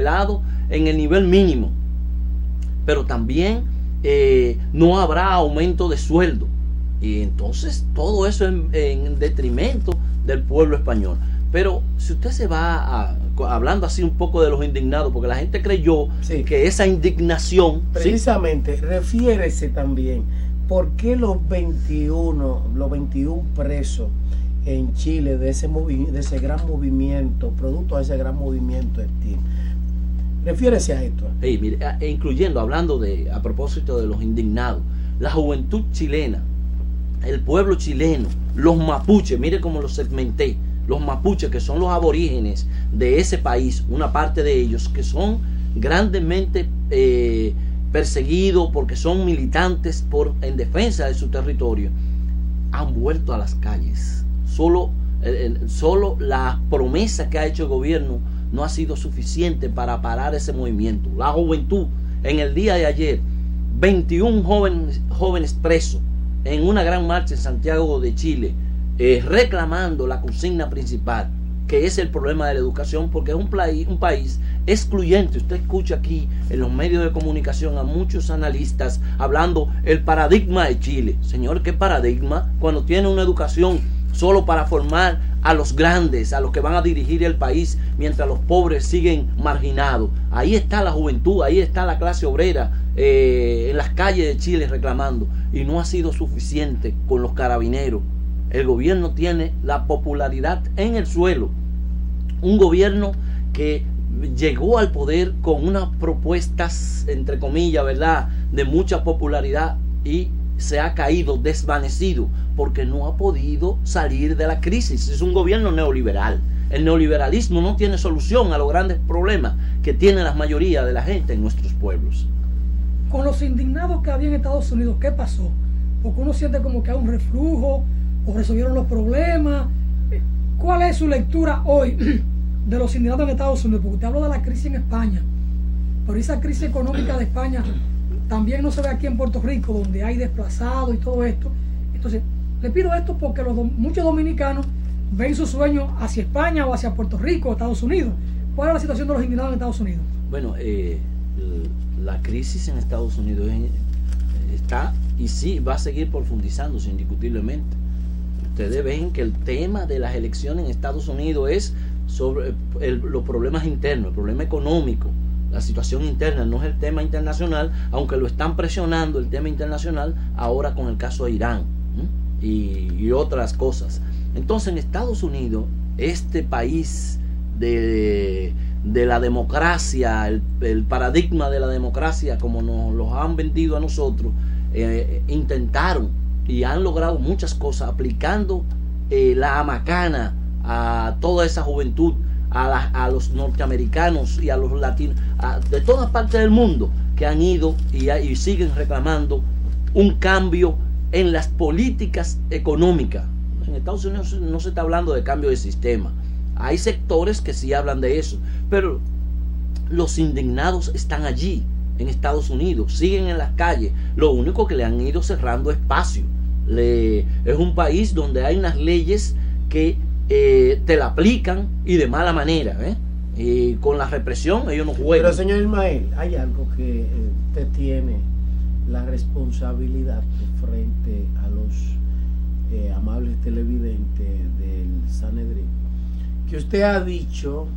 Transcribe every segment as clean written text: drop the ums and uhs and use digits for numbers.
congelado en el nivel mínimo, pero también no habrá aumento de sueldo, y entonces todo eso en detrimento del pueblo español. Pero si usted se va hablando así un poco de los indignados, porque la gente creyó que esa indignación precisamente refiérese también por qué los 21 presos en Chile de ese gran movimiento, producto de ese gran movimiento estil. Refiérese a esto. Sí, mire, incluyendo, hablando a propósito de los indignados, la juventud chilena, el pueblo chileno, los mapuches, mire cómo los segmenté, los mapuches, que son los aborígenes de ese país, una parte de ellos que son grandemente perseguidos porque son militantes en defensa de su territorio, han vuelto a las calles. Solo la promesa que ha hecho el gobierno no ha sido suficiente para parar ese movimiento. La juventud, en el día de ayer, 21 jóvenes presos en una gran marcha en Santiago de Chile, reclamando la consigna principal, que es el problema de la educación, porque es un país excluyente. Usted escucha aquí en los medios de comunicación a muchos analistas hablando el paradigma de Chile. Señor, ¿qué paradigma? Cuando tiene una educación solo para formar a los grandes, a los que van a dirigir el país, mientras los pobres siguen marginados. Ahí está la juventud, ahí está la clase obrera en las calles de Chile reclamando, y no ha sido suficiente con los carabineros. El gobierno tiene la popularidad en el suelo, un gobierno que llegó al poder con unas propuestas, entre comillas, ¿verdad?, de mucha popularidad, y se ha caído, desvanecido, porque no ha podido salir de la crisis. Es un gobierno neoliberal. El neoliberalismo no tiene solución a los grandes problemas que tiene la mayoría de la gente en nuestros pueblos. Con los indignados que había en Estados Unidos, ¿qué pasó? Porque uno siente como que hay un reflujo, o resolvieron los problemas. ¿Cuál es su lectura hoy de los indignados en Estados Unidos? Porque usted habló de la crisis en España, pero esa crisis económica de España también no se ve aquí en Puerto Rico, donde hay desplazados y todo esto. Entonces, le pido esto porque muchos dominicanos ven su sueño hacia España o hacia Puerto Rico o Estados Unidos. ¿Cuál es la situación de los indignados en Estados Unidos? Bueno, la crisis en Estados Unidos está, y sí, va a seguir profundizándose indiscutiblemente. Ustedes ven que el tema de las elecciones en Estados Unidos es sobre los problemas internos, el problema económico, la situación interna, no es el tema internacional, aunque lo están presionando el tema internacional ahora con el caso de Irán y otras cosas. Entonces, en Estados Unidos, este país de la democracia, el paradigma de la democracia como nos lo han vendido a nosotros, intentaron y han logrado muchas cosas aplicando la macana a toda esa juventud, a los norteamericanos y a los latinos, de todas partes del mundo, que han ido y siguen reclamando un cambio en las políticas económicas. En Estados Unidos no se está hablando de cambio de sistema. Hay sectores que sí hablan de eso, pero los indignados están allí en Estados Unidos, siguen en las calles. Lo único que le han ido cerrando espacio. Es un país donde hay unas leyes que te la aplican, y de mala manera, y con la represión ellos no juegan. Pero señor Ismael, hay algo que usted tiene la responsabilidad frente a los amables televidentes del Sanedrín, que usted ha dicho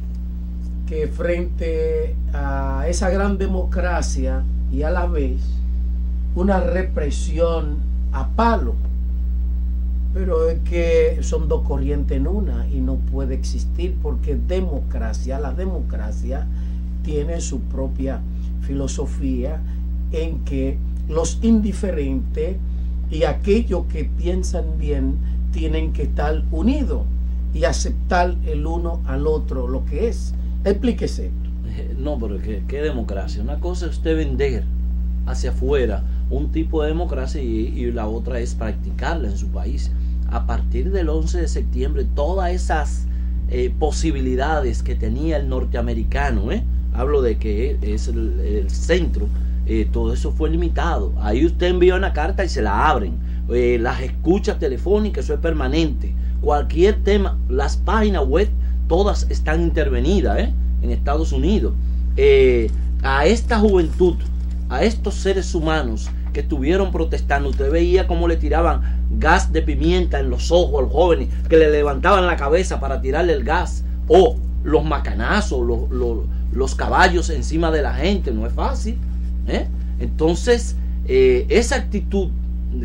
que frente a esa gran democracia y a la vez una represión a palo, pero es que son dos corrientes en una y no puede existir, porque la democracia tiene su propia filosofía en que los indiferentes y aquellos que piensan bien tienen que estar unidos y aceptar el uno al otro lo que es. Explíquese esto. No, pero ¿qué democracia? Una cosa es usted vender hacia afuera un tipo de democracia y la otra es practicarla en su país. A partir del 11 de septiembre, todas esas posibilidades que tenía el norteamericano, hablo de que es el centro, todo eso fue limitado. Ahí usted envía una carta y se la abren. Las escuchas telefónicas, eso es permanente. Cualquier tema, las páginas web, todas están intervenidas en Estados Unidos. a esta juventud, a estos seres humanos que estuvieron protestando, usted veía cómo le tiraban gas de pimienta en los ojos a los jóvenes, que le levantaban la cabeza para tirarle el gas, o los macanazos, los caballos encima de la gente. No es fácil, ¿eh? Entonces, esa actitud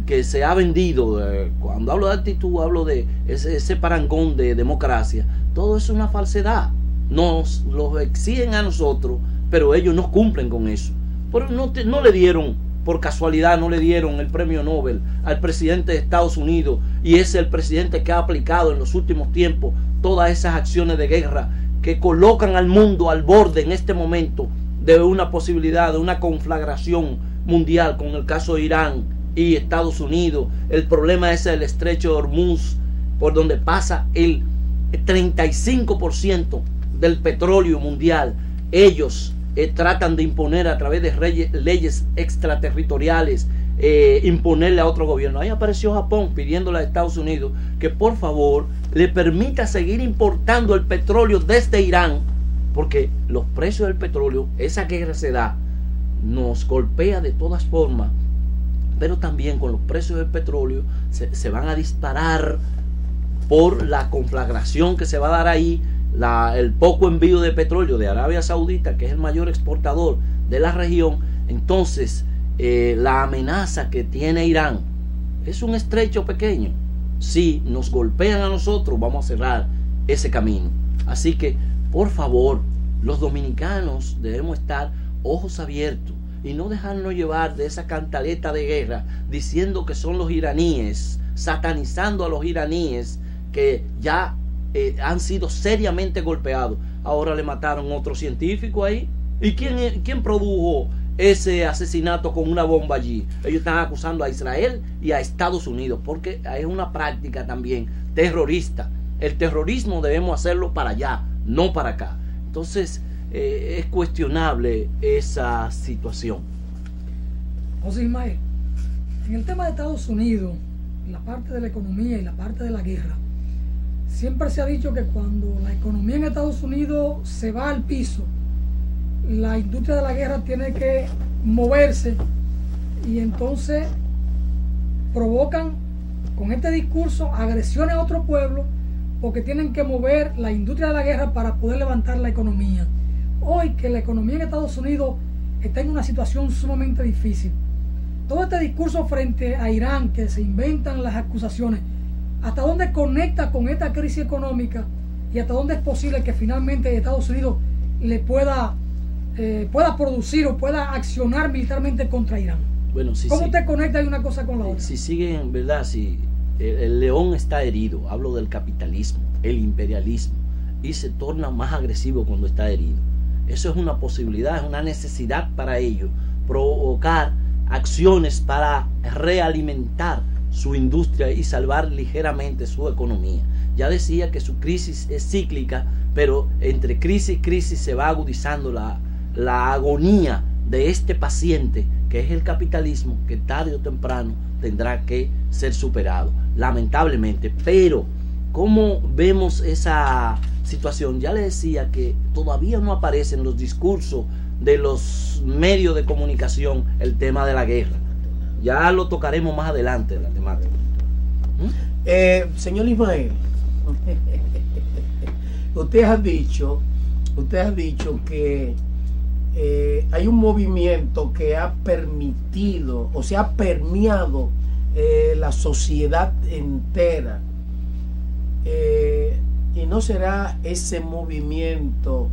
que se ha vendido, cuando hablo de actitud, hablo de ese parangón de democracia. Todo es una falsedad. Nos lo exigen a nosotros, pero ellos no cumplen con eso. Pero no le dieron, por casualidad, no le dieron el premio Nobel al presidente de Estados Unidos, y es el presidente que ha aplicado en los últimos tiempos todas esas acciones de guerra que colocan al mundo al borde en este momento de una posibilidad de una conflagración mundial, con el caso de Irán y Estados Unidos. El problema es el estrecho de Hormuz, por donde pasa el 35% del petróleo mundial. Ellos tratan de imponer a través de leyes extraterritoriales, imponerle a otro gobierno. Ahí apareció Japón pidiéndole a Estados Unidos que por favor le permita seguir importando el petróleo desde Irán, porque los precios del petróleo, esa guerra se da, nos golpea de todas formas, pero también con los precios del petróleo se van a disparar por la conflagración que se va a dar ahí, el poco envío de petróleo de Arabia Saudita, que es el mayor exportador de la región. Entonces, la amenaza que tiene Irán es un estrecho pequeño. Si nos golpean a nosotros, vamos a cerrar ese camino. Así que, por favor, los dominicanos debemos estar ojos abiertos y no dejarnos llevar de esa cantaleta de guerra diciendo que son los iraníes, satanizando a los iraníes que ya han sido seriamente golpeados. Ahora le mataron otro científico ahí. ¿Y quién produjo ese asesinato con una bomba allí? Ellos están acusando a Israel y a Estados Unidos, porque es una práctica también terrorista. El terrorismo debemos hacerlo para allá, no para acá. Entonces, es cuestionable esa situación. José Ismael, en el tema de Estados Unidos, la parte de la economía y la parte de la guerra, siempre se ha dicho que cuando la economía en Estados Unidos se va al piso, la industria de la guerra tiene que moverse, y entonces provocan con este discurso agresiones a otro pueblo, porque tienen que mover la industria de la guerra para poder levantar la economía. Hoy que la economía en Estados Unidos está en una situación sumamente difícil, todo este discurso frente a Irán, que se inventan las acusaciones, ¿hasta dónde conecta con esta crisis económica y hasta dónde es posible que finalmente Estados Unidos le pueda producir o pueda accionar militarmente contra Irán? Bueno, ¿Cómo usted conecta una cosa con la otra? Si siguen, ¿verdad? Si el león está herido, hablo del capitalismo, el imperialismo, y se torna más agresivo cuando está herido. Eso es una posibilidad, es una necesidad para ellos, provocar acciones para realimentar su industria y salvar ligeramente su economía. Ya decía que su crisis es cíclica, pero entre crisis y crisis se va agudizando la agonía de este paciente que es el capitalismo, que tarde o temprano tendrá que ser superado, lamentablemente. Pero ¿cómo vemos esa situación? Ya le decía que todavía no aparece en los discursos de los medios de comunicación el tema de la guerra. Ya lo tocaremos más adelante en la temática. Señor Ismael, usted ha dicho que hay un movimiento que ha permitido o se ha permeado la sociedad entera, y no será ese movimiento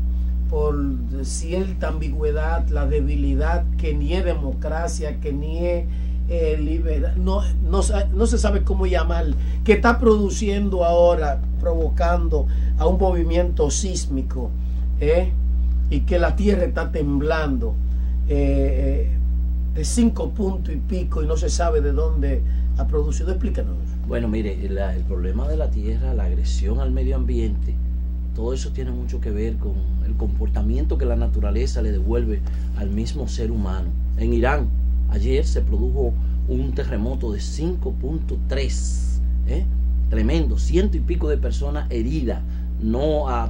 por cierta ambigüedad, la debilidad, que ni es democracia, que ni es libertad, no se sabe cómo llamar, que está produciendo ahora, provocando a un movimiento sísmico, y que la tierra está temblando de 5 puntos y pico, y no se sabe de dónde ha producido? Explícanos. Bueno, mire, el problema de la tierra, la agresión al medio ambiente, todo eso tiene mucho que ver con el comportamiento que la naturaleza le devuelve al mismo ser humano. En Irán, ayer se produjo un terremoto de 5.3, tremendo, 100 y pico de personas heridas.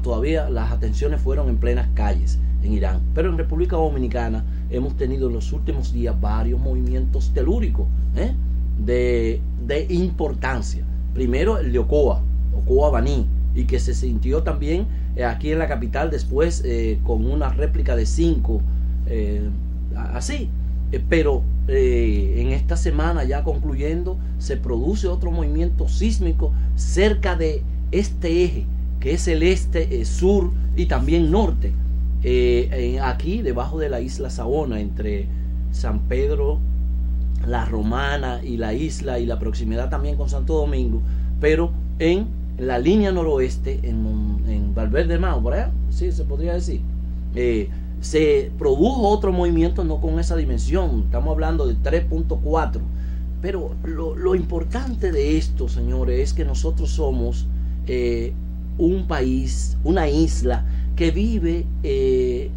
Todavía las atenciones fueron en plenas calles en Irán. Pero en República Dominicana hemos tenido en los últimos días varios movimientos telúricos de importancia. Primero el de Ocoa Baní, y que se sintió también aquí en la capital después con una réplica de 5 así. Pero en esta semana, ya concluyendo, se produce otro movimiento sísmico cerca de este eje, que es el este, sur y también norte, aquí debajo de la isla Saona, entre San Pedro, La Romana y la isla, y la proximidad también con Santo Domingo, pero en la línea noroeste, en Valverde Mao, por allá, sí, se podría decir, se produjo otro movimiento, no con esa dimensión, estamos hablando de 3.4, pero lo importante de esto, señores, es que nosotros somos un país, una isla que vive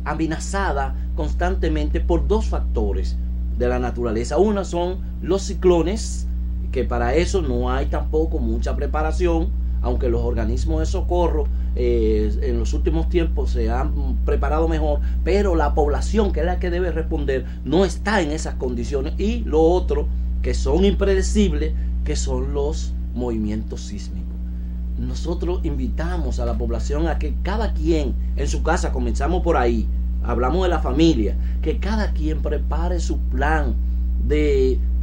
amenazada constantemente por dos factores de la naturaleza. Una son los ciclones, que para eso no hay tampoco mucha preparación, aunque los organismos de socorro en los últimos tiempos se han preparado mejor, pero la población, que es la que debe responder, no está en esas condiciones. Y lo otro, que son impredecibles, que son los movimientos sísmicos. Nosotros invitamos a la población a que cada quien en su casa, comenzamos por ahí, hablamos de la familia, que cada quien prepare su plan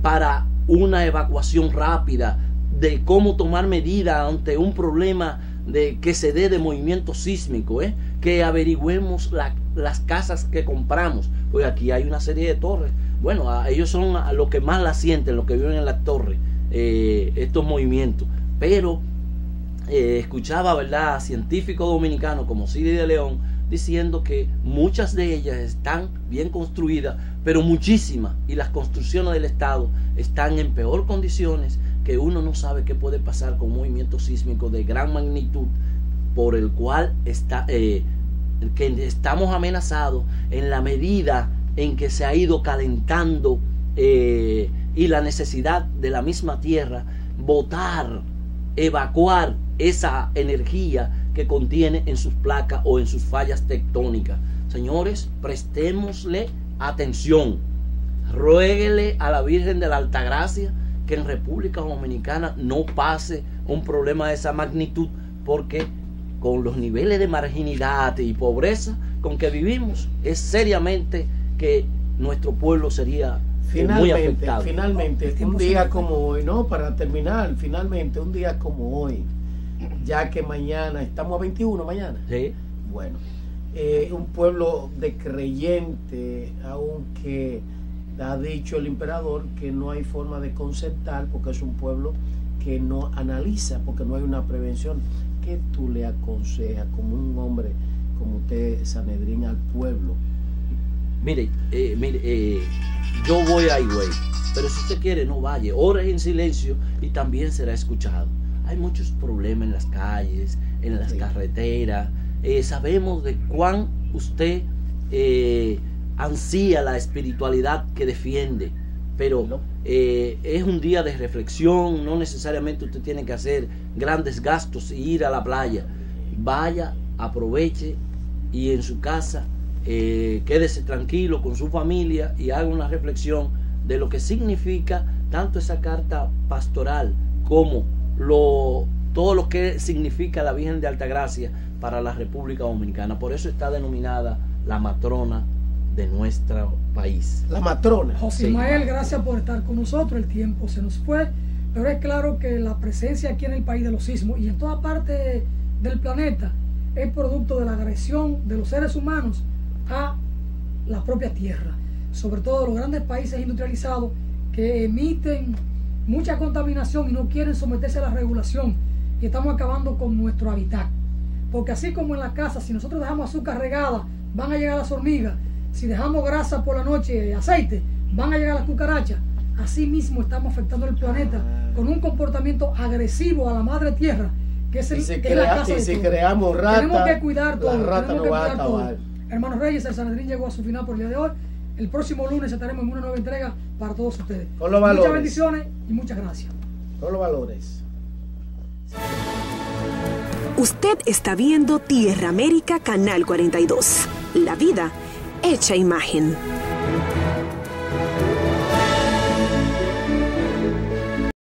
para una evacuación rápida, de cómo tomar medidas ante un problema que se dé de movimiento sísmico, que averigüemos las casas que compramos, porque aquí hay una serie de torres. Bueno, ellos son los que más la sienten, los que viven en las torres, estos movimientos. Pero escuchaba, ¿verdad?, científicos dominicanos como Cidi de León diciendo que muchas de ellas están bien construidas, pero muchísimas, y las construcciones del Estado están en peor condiciones, que uno no sabe qué puede pasar con un movimiento sísmico de gran magnitud, por el cual que estamos amenazados en la medida en que se ha ido calentando y la necesidad de la misma tierra botar, evacuar esa energía que contiene en sus placas o en sus fallas tectónicas. Señores, prestémosle atención, ruéguele a la Virgen de la Altagracia que en República Dominicana no pase un problema de esa magnitud, porque con los niveles de marginalidad y pobreza con que vivimos, es seriamente que nuestro pueblo sería muy afectado. Finalmente, un día como hoy, ¿no? Para terminar, finalmente, un día como hoy, ya que mañana, estamos a 21 mañana. Sí. Bueno, un pueblo de creyente, aunque ha dicho el emperador que no hay forma de concertar, porque es un pueblo que no analiza, porque no hay una prevención. ¿Qué tú le aconsejas como un hombre como usted, Sanedrín, al pueblo? Mire, yo voy a Higüey, pero si usted quiere, no vaya, ore en silencio y también será escuchado. Hay muchos problemas en las calles, en las carreteras. Sabemos de cuán usted ansía la espiritualidad que defiende, pero es un día de reflexión. No necesariamente usted tiene que hacer grandes gastos y ir a la playa. Vaya, aproveche y en su casa quédese tranquilo con su familia y haga una reflexión de lo que significa tanto esa carta pastoral como todo lo que significa la Virgen de Altagracia para la República Dominicana. Por eso está denominada la matrona de nuestro país. La matrona. José Ismael, gracias por estar con nosotros. El tiempo se nos fue, pero es claro que la presencia aquí en el país de los sismos y en toda parte del planeta es producto de la agresión de los seres humanos a la propia tierra, sobre todo los grandes países industrializados que emiten mucha contaminación y no quieren someterse a la regulación, y estamos acabando con nuestro hábitat, porque así como en la casa, si nosotros dejamos azúcar regada, van a llegar las hormigas. Si dejamos grasa por la noche, aceite, van a llegar las cucarachas. Así mismo estamos afectando el planeta con un comportamiento agresivo a la madre tierra, que es la casa de si creamos rata, tenemos que cuidar todo. La rata no va a acabar. Hermanos Reyes, el Sanedrín llegó a su final por el día de hoy. El próximo lunes estaremos en una nueva entrega para todos ustedes. Con los valores. Muchas bendiciones y muchas gracias. Con los valores. Usted está viendo Tierra América Canal 42, La vida hecha imagen.